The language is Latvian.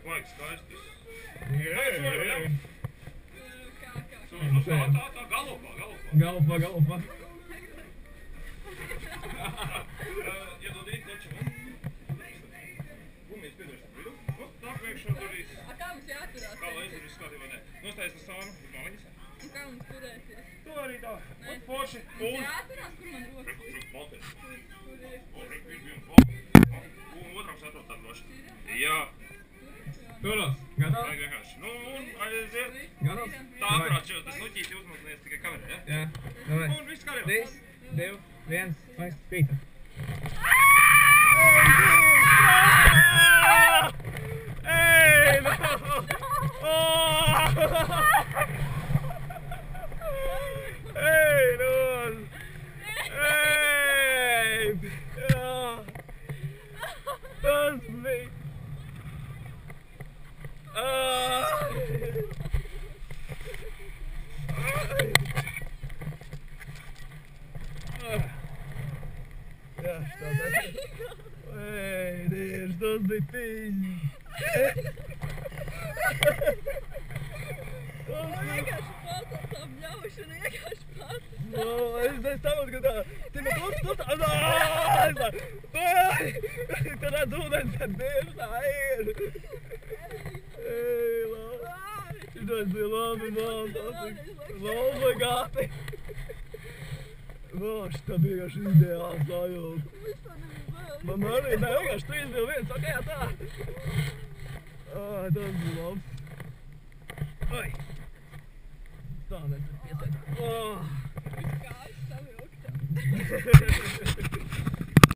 Vajag skaisti. Jā. Tā, galopā. Galopā. Iedod taču. Gumijas piedošana vidu. Tā priekšā darīs. Kā mums jāturās? Kā lai izdarīs skati vai ne? Nostājas uz sānu, uz maliņas. Un kā mums turēties? Tu arī tā. Forši. Jāturās, kur man rokas? Maltēs. Kur ir? Un otram satot tā droši. Jā. Turos, gatavs? Vajag vienkārši. Nu, un aiziet. Gatavs? Tā akurāt šeit, tas nuķīti uzmazniec tikai kamerā, ja? Jā, davai. Un viss kamerā. 3, 2, 1, vai spīta. Ej, no! Ej, no! Ej! Jā! Tas bija! Jā, tātad. Ej, Dievs, tas bija pīņi. Man vienkārši pats tā bļaušana, vienkārši pats. Es saprotu, ka tā, tu tā redz ūdens, tad Dievs tā ir. Ej, labi. Šitais bija labi, obligāti. Tā bija vienkārši ideāls sajūta. Man arī vienkārši 3, 2, 1, ok, tā. Tas bija labs. Oi. Tā, netur piesaka. Kājas savilktā.